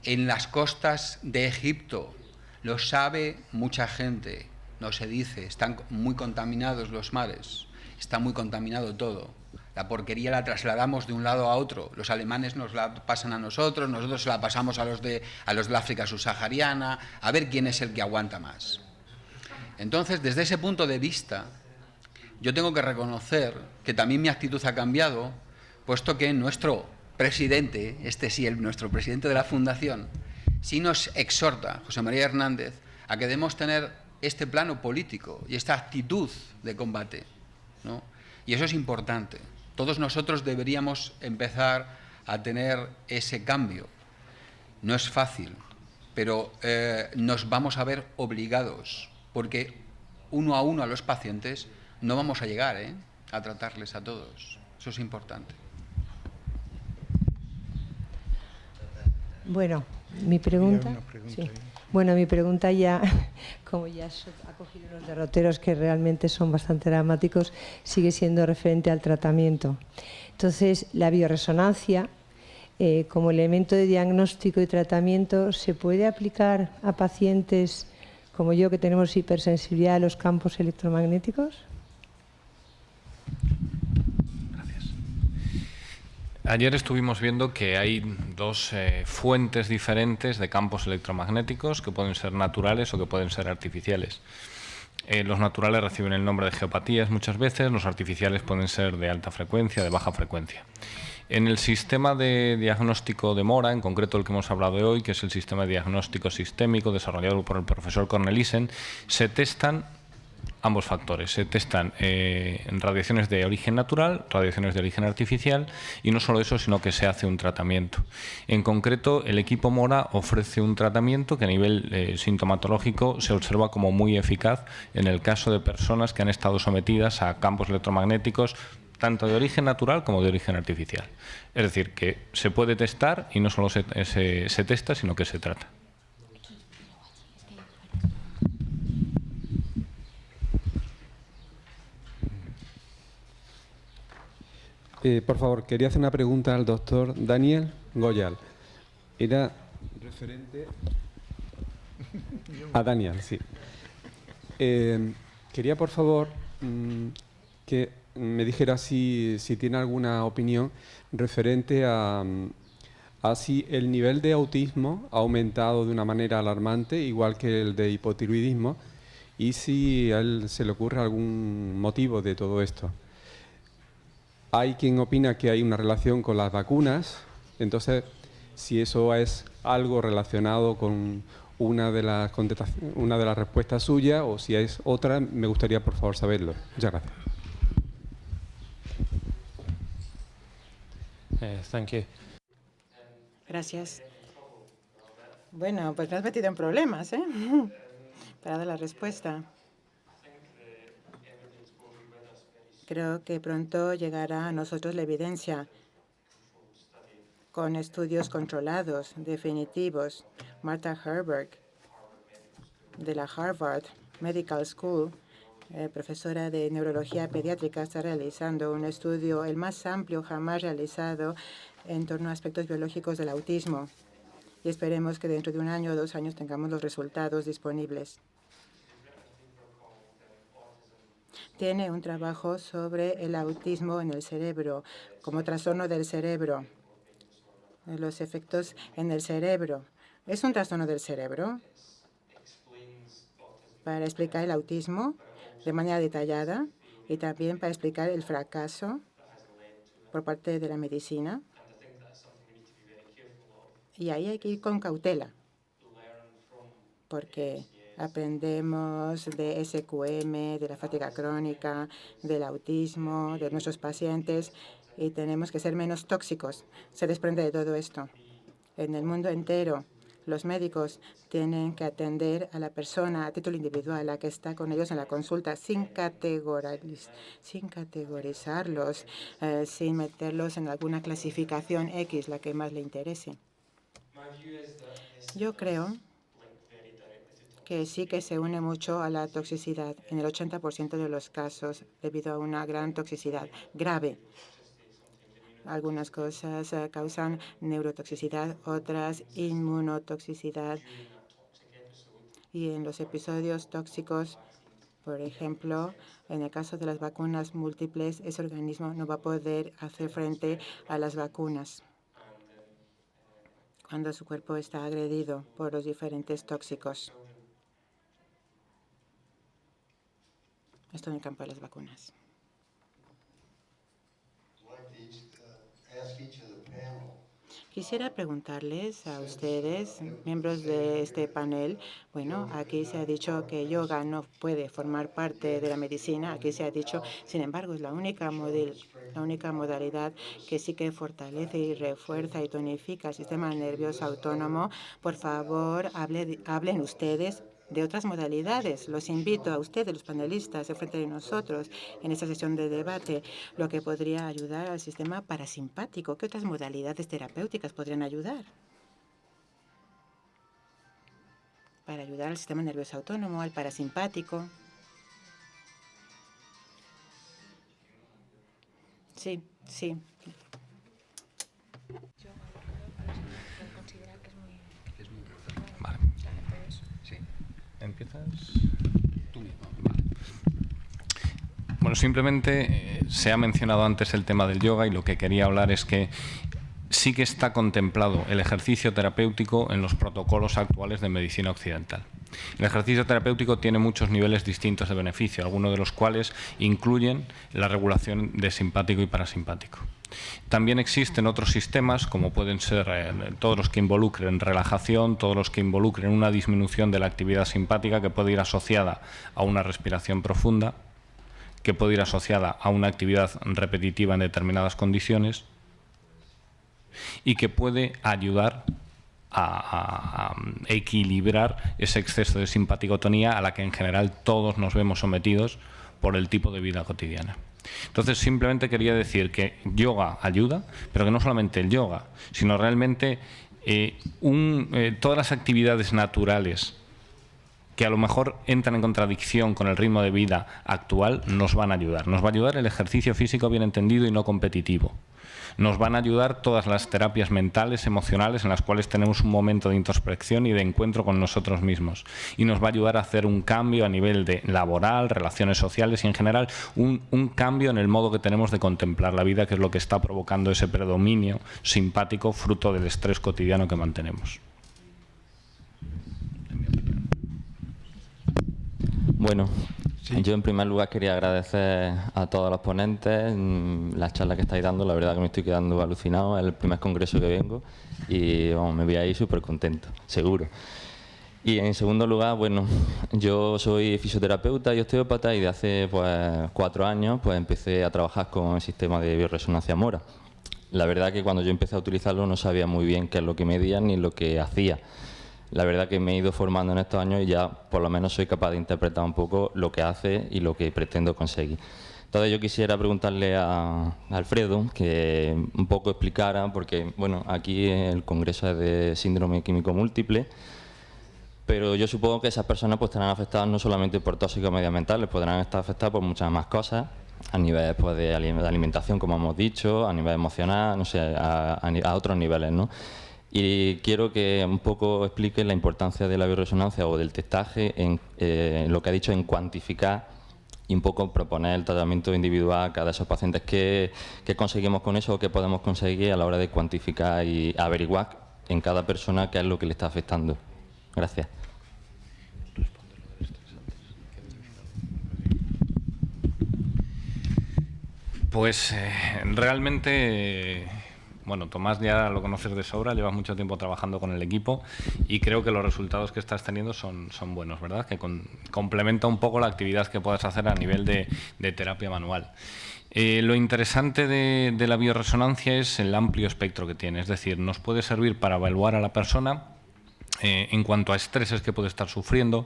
en las costas de Egipto. Lo sabe mucha gente, no se dice. Están muy contaminados los mares, está muy contaminado todo. La porquería la trasladamos de un lado a otro. Los alemanes nos la pasan a nosotros se la pasamos a los de la África subsahariana, a ver quién es el que aguanta más. Entonces, desde ese punto de vista, yo tengo que reconocer que también mi actitud ha cambiado, puesto que nuestro presidente, nuestro presidente de la Fundación, sí nos exhorta, José María Hernández, a que debemos tener este plano político y esta actitud de combate, ¿no? Y eso es importante. Todos nosotros deberíamos empezar a tener ese cambio. No es fácil, pero nos vamos a ver obligados, porque uno a uno a los pacientes no vamos a llegar a tratarles a todos. Eso es importante. Bueno, mi pregunta... Sí. Bueno, mi pregunta ya, como ya ha cogido unos derroteros que realmente son bastante dramáticos, sigue siendo referente al tratamiento. Entonces, la bioresonancia, como elemento de diagnóstico y tratamiento, ¿se puede aplicar a pacientes como yo que tenemos hipersensibilidad a los campos electromagnéticos? Ayer estuvimos viendo que hay dos fuentes diferentes de campos electromagnéticos que pueden ser naturales o que pueden ser artificiales. Los naturales reciben el nombre de geopatías muchas veces, los artificiales pueden ser de alta frecuencia, de baja frecuencia. En el sistema de diagnóstico de Mora, en concreto el que hemos hablado de hoy, que es el sistema de diagnóstico sistémico desarrollado por el profesor Cornelissen, se testan ambos factores. Se testan radiaciones de origen natural, radiaciones de origen artificial, y no solo eso, sino que se hace un tratamiento. En concreto, el equipo Mora ofrece un tratamiento que a nivel sintomatológico se observa como muy eficaz en el caso de personas que han estado sometidas a campos electromagnéticos tanto de origen natural como de origen artificial. Es decir, que se puede testar y no solo se testa, sino que se trata. Por favor, quería hacer una pregunta al doctor Daniel Goyal. Era referente a Daniel, sí. Quería, por favor, que me dijera si tiene alguna opinión referente a si el nivel de autismo ha aumentado de una manera alarmante, igual que el de hipotiroidismo, y si a él se le ocurre algún motivo de todo esto. Hay quien opina que hay una relación con las vacunas, entonces si eso es algo relacionado con una de las respuestas suyas o si es otra, me gustaría por favor saberlo. Muchas gracias. Thank you. Gracias. Bueno, pues me has metido en problemas, para dar la respuesta. Creo que pronto llegará a nosotros la evidencia con estudios controlados, definitivos. Martha Herberg, de la Harvard Medical School, profesora de neurología pediátrica, está realizando un estudio, el más amplio jamás realizado, en torno a aspectos biológicos del autismo. Y esperemos que dentro de 1 año o 2 años tengamos los resultados disponibles. Tiene un trabajo sobre el autismo en el cerebro, como trastorno del cerebro, los efectos en el cerebro. ¿Es un trastorno del cerebro? Para explicar el autismo de manera detallada y también para explicar el fracaso por parte de la medicina. Y ahí hay que ir con cautela, porque aprendemos de SQM, de la fatiga crónica, del autismo, de nuestros pacientes, y tenemos que ser menos tóxicos. Se desprende de todo esto. En el mundo entero, Los médicos tienen que atender a la persona a título individual, a que está con ellos en la consulta, sin categorizarlos, sin meterlos en alguna clasificación X, la que más le interese. Yo creo que sí que se une mucho a la toxicidad en el 80% de los casos debido a una gran toxicidad grave. Algunas cosas causan neurotoxicidad, otras inmunotoxicidad. Y en los episodios tóxicos, por ejemplo, en el caso de las vacunas múltiples, ese organismo no va a poder hacer frente a las vacunas cuando su cuerpo está agredido por los diferentes tóxicos. Esto en el campo de las vacunas. Quisiera preguntarles a ustedes, miembros de este panel, bueno, aquí se ha dicho que yoga no puede formar parte de la medicina, aquí se ha dicho, sin embargo, es la única modalidad que sí que fortalece y refuerza y tonifica el sistema nervioso autónomo. Por favor, hablen ustedes de otras modalidades. Los invito a ustedes, los panelistas, de frente de nosotros en esta sesión de debate, lo que podría ayudar al sistema parasimpático. ¿Qué otras modalidades terapéuticas podrían ayudar? Para ayudar al sistema nervioso autónomo, al parasimpático. Sí. Vale. Sí. ¿Empiezas? Tú mismo. Vale. Bueno, simplemente se ha mencionado antes el tema del yoga y lo que quería hablar es que sí que está contemplado el ejercicio terapéutico en los protocolos actuales de medicina occidental. El ejercicio terapéutico tiene muchos niveles distintos de beneficio, algunos de los cuales incluyen la regulación de simpático y parasimpático. También existen otros sistemas, como pueden ser todos los que involucren relajación, todos los que involucren una disminución de la actividad simpática, que puede ir asociada a una respiración profunda, que puede ir asociada a una actividad repetitiva en determinadas condiciones y que puede ayudar a equilibrar ese exceso de simpaticotonía a la que en general todos nos vemos sometidos por el tipo de vida cotidiana. Entonces, simplemente quería decir que yoga ayuda, pero que no solamente el yoga, sino realmente todas las actividades naturales que a lo mejor entran en contradicción con el ritmo de vida actual nos van a ayudar. Nos va a ayudar el ejercicio físico bien entendido y no competitivo. Nos van a ayudar todas las terapias mentales, emocionales, en las cuales tenemos un momento de introspección y de encuentro con nosotros mismos. Y nos va a ayudar a hacer un cambio a nivel de laboral, relaciones sociales y en general un cambio en el modo que tenemos de contemplar la vida, que es lo que está provocando ese predominio simpático fruto del estrés cotidiano que mantenemos. Bueno, Sí. Yo en primer lugar quería agradecer a todos los ponentes la charla que estáis dando. La verdad que me estoy quedando alucinado. Es el primer congreso que vengo y vamos, me voy a ir súper contento, seguro. Y en segundo lugar, bueno, yo soy fisioterapeuta y osteópata y de hace 4 años empecé a trabajar con el sistema de bioresonancia Mora. La verdad que cuando yo empecé a utilizarlo no sabía muy bien qué es lo que medía ni lo que hacía. La verdad que me he ido formando en estos años y ya por lo menos soy capaz de interpretar un poco lo que hace y lo que pretendo conseguir. Entonces yo quisiera preguntarle a Alfredo que un poco explicara, porque bueno, aquí el congreso es de síndrome químico múltiple, pero yo supongo que esas personas estarán afectadas no solamente por tóxicos medioambientales, podrán estar afectadas por muchas más cosas, a nivel de alimentación, como hemos dicho, a nivel emocional, no sé, a otros niveles, ¿no? Y quiero que un poco explique la importancia de la bioresonancia o del testaje en lo que ha dicho en cuantificar y un poco proponer el tratamiento individual a cada de esos pacientes. ¿Qué conseguimos con eso o qué podemos conseguir a la hora de cuantificar y averiguar en cada persona qué es lo que le está afectando? Gracias. Pues realmente... Bueno, Tomás ya lo conoces de sobra, llevas mucho tiempo trabajando con el equipo y creo que los resultados que estás teniendo son buenos, ¿verdad? Que complementa un poco la actividad que puedes hacer a nivel de terapia manual. Lo interesante de la bioresonancia es el amplio espectro que tiene, es decir, nos puede servir para evaluar a la persona en cuanto a estreses que puede estar sufriendo,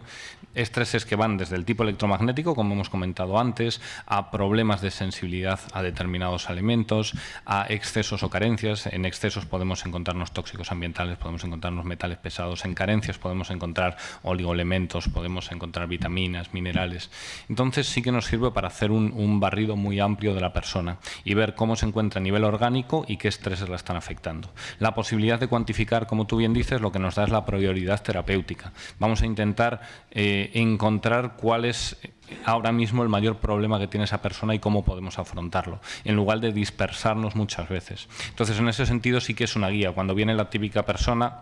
estreses que van desde el tipo electromagnético, como hemos comentado antes, a problemas de sensibilidad a determinados alimentos, a excesos o carencias. En excesos podemos encontrarnos tóxicos ambientales, podemos encontrarnos metales pesados, en carencias podemos encontrar oligoelementos, podemos encontrar vitaminas, minerales. Entonces sí que nos sirve para hacer un barrido muy amplio de la persona y ver cómo se encuentra a nivel orgánico y qué estreses la están afectando. La posibilidad de cuantificar, como tú bien dices, lo que nos da es la prioridad terapéutica. Vamos a intentar encontrar cuál es ahora mismo el mayor problema que tiene esa persona y cómo podemos afrontarlo, en lugar de dispersarnos muchas veces. Entonces, en ese sentido sí que es una guía. Cuando viene la típica persona,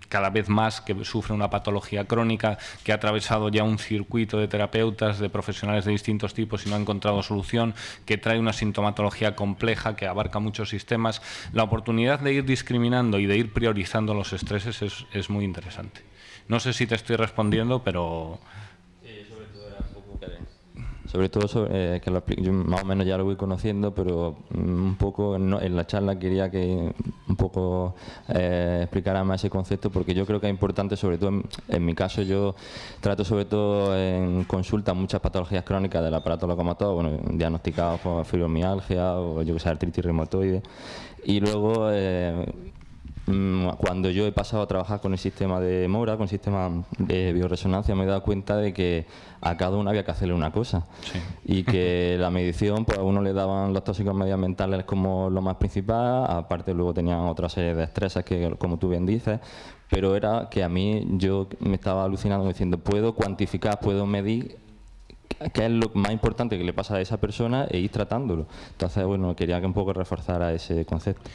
cada vez más, que sufre una patología crónica, que ha atravesado ya un circuito de terapeutas, de profesionales de distintos tipos y no ha encontrado solución, que trae una sintomatología compleja, que abarca muchos sistemas, la oportunidad de ir discriminando y de ir priorizando los estreses es muy interesante. No sé si te estoy respondiendo, pero... Sobre todo, que yo más o menos ya lo voy conociendo, pero un poco en la charla quería que un poco explicara más ese concepto, porque yo creo que es importante, sobre todo en mi caso, yo trato sobre todo en consulta muchas patologías crónicas del aparato locomotor, bueno, diagnosticados por fibromialgia o yo que sé, artritis reumatoide, y luego... cuando yo he pasado a trabajar con el sistema de Mora, con el sistema de bioresonancia, me he dado cuenta de que a cada uno había que hacerle una cosa. Sí. Y que la medición, pues a uno le daban los tóxicos medioambientales como lo más principal, aparte luego tenían otra serie de estreses que, como tú bien dices, pero era que a mí yo me estaba alucinando diciendo, puedo cuantificar, puedo medir qué es lo más importante que le pasa a esa persona e ir tratándolo. Entonces, bueno, quería que un poco reforzara ese concepto.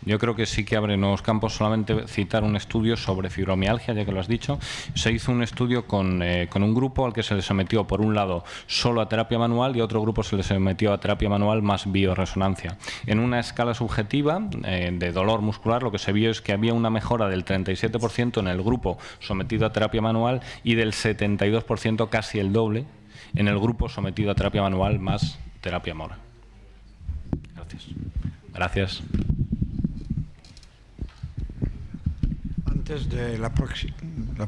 Yo creo que sí que abre nuevos campos. Solamente citar un estudio sobre fibromialgia, ya que lo has dicho. Se hizo un estudio con un grupo al que se le sometió, por un lado, solo a terapia manual y a otro grupo se le sometió a terapia manual más bioresonancia. En una escala subjetiva de dolor muscular, lo que se vio es que había una mejora del 37% en el grupo sometido a terapia manual y del 72%, casi el doble, en el grupo sometido a terapia manual más terapia Mora. Gracias. Gracias. Antes de la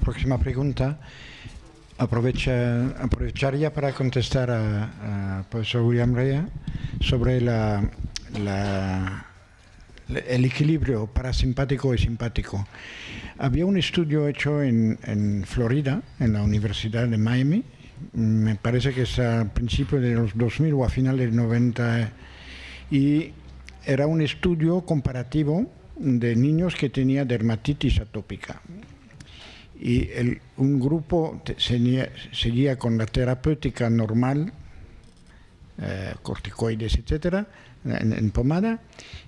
próxima pregunta, aprovecharía para contestar a profesor William Rea sobre el equilibrio parasimpático y simpático. Había un estudio hecho en Florida, en la Universidad de Miami, me parece que es a principios de los 2000 o a finales de 90, y era un estudio comparativo de niños que tenían dermatitis atópica. Y un grupo seguía con la terapéutica normal, corticoides, etcétera, en pomada,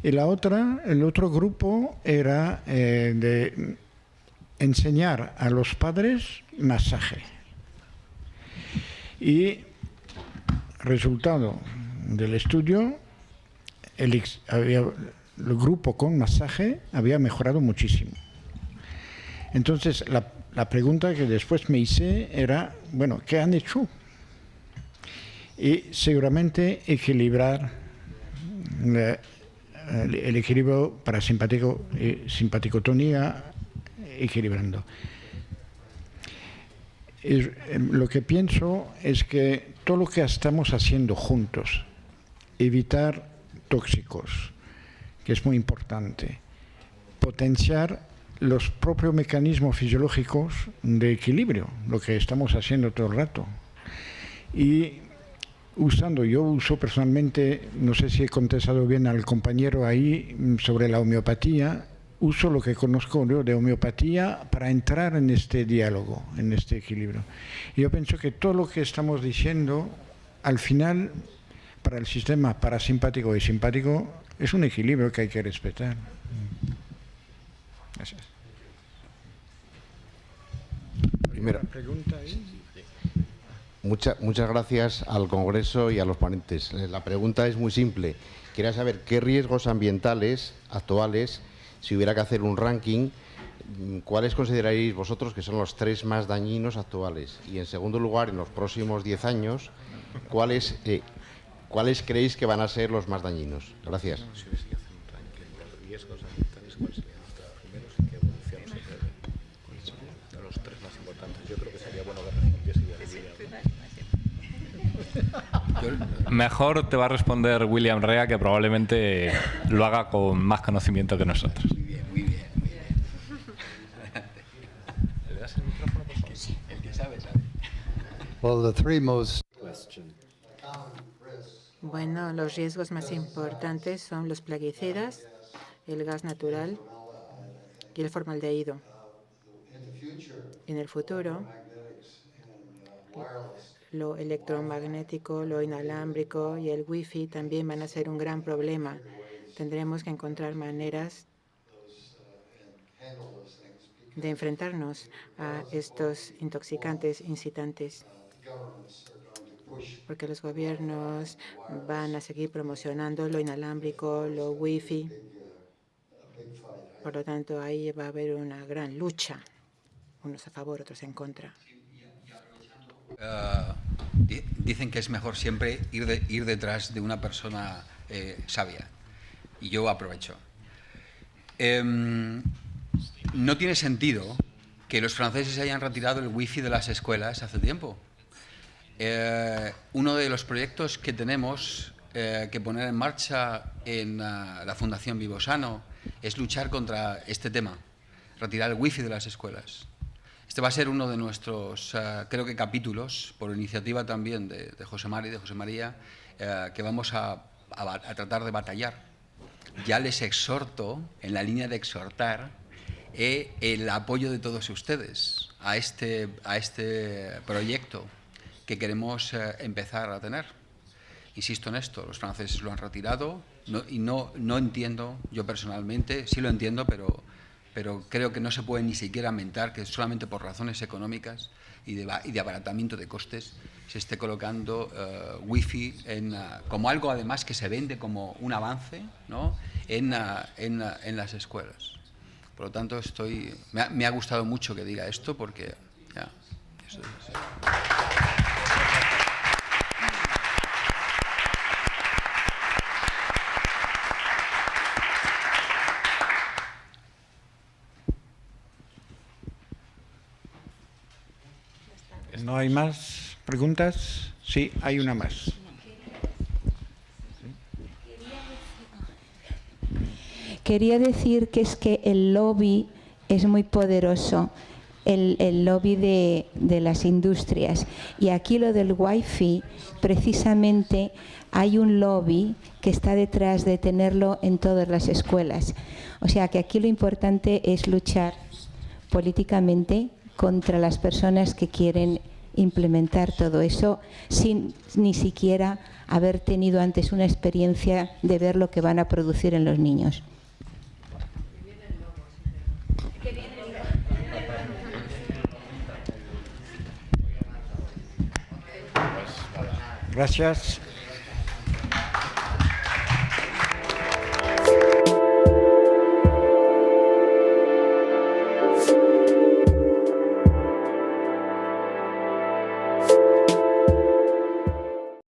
y el otro grupo era de enseñar a los padres masaje. Y resultado del estudio, el grupo con masaje había mejorado muchísimo. Entonces, la pregunta que después me hice era, bueno, ¿qué han hecho? Y seguramente equilibrar el equilibrio parasimpático y simpaticotonía, equilibrando. Lo que pienso es que todo lo que estamos haciendo juntos, evitar tóxicos, que es muy importante, potenciar los propios mecanismos fisiológicos de equilibrio, lo que estamos haciendo todo el rato. Y yo uso personalmente, no sé si he contestado bien al compañero ahí sobre la homeopatía, uso lo que conozco yo de homeopatía para entrar en este diálogo, en este equilibrio. Y yo pienso que todo lo que estamos diciendo, al final, para el sistema parasimpático y simpático, es un equilibrio que hay que respetar. Gracias. Primera pregunta. Muchas gracias al Congreso y a los ponentes. La pregunta es muy simple. Quería saber qué riesgos ambientales actuales, si hubiera que hacer un ranking, ¿cuáles consideraréis vosotros que son los 3 más dañinos actuales? Y en segundo lugar, en los próximos 10 años, ¿cuáles creéis que van a ser los más dañinos? Gracias. Mejor te va a responder William Rea, que probablemente lo haga con más conocimiento que nosotros. Muy bien, muy bien, muy bien. ¿Le das el micrófono, por favor? Sí, el que sabe, sabe. Well, the three most Bueno, los riesgos más importantes son los plaguicidas, el gas natural y el formaldehído. En el futuro, lo electromagnético, lo inalámbrico y el wifi también van a ser un gran problema. Tendremos que encontrar maneras de enfrentarnos a estos intoxicantes incitantes, porque los gobiernos van a seguir promocionando lo inalámbrico, lo wifi. Por lo tanto, ahí va a haber una gran lucha, unos a favor, otros en contra. Dicen que es mejor siempre ir detrás de una persona sabia, y yo aprovecho. No tiene sentido que los franceses hayan retirado el wifi de las escuelas hace tiempo. Uno de los proyectos que tenemos que poner en marcha en la Fundación Vivosano es luchar contra este tema, retirar el wifi de las escuelas. Este va a ser uno de nuestros, creo que, capítulos, por iniciativa también de José Mari, de José María, que vamos a tratar de batallar. Ya les exhorto, en la línea de exhortar, el apoyo de todos ustedes a este proyecto que queremos empezar a tener. Insisto en esto, los franceses lo han retirado y no entiendo, yo personalmente, sí lo entiendo, pero creo que no se puede ni siquiera mentar que solamente por razones económicas y de abaratamiento de costes se esté colocando wifi como algo además que se vende como un avance, ¿no?, en las escuelas. Por lo tanto, me ha gustado mucho que diga esto porque ya, eso es. ¿No hay más preguntas? Sí, hay una más. Quería decir que es que el lobby es muy poderoso, el lobby de las industrias. Y aquí lo del wifi, precisamente hay un lobby que está detrás de tenerlo en todas las escuelas. O sea que aquí lo importante es luchar políticamente contra las personas que quieren implementar todo eso sin ni siquiera haber tenido antes una experiencia de ver lo que van a producir en los niños. Gracias.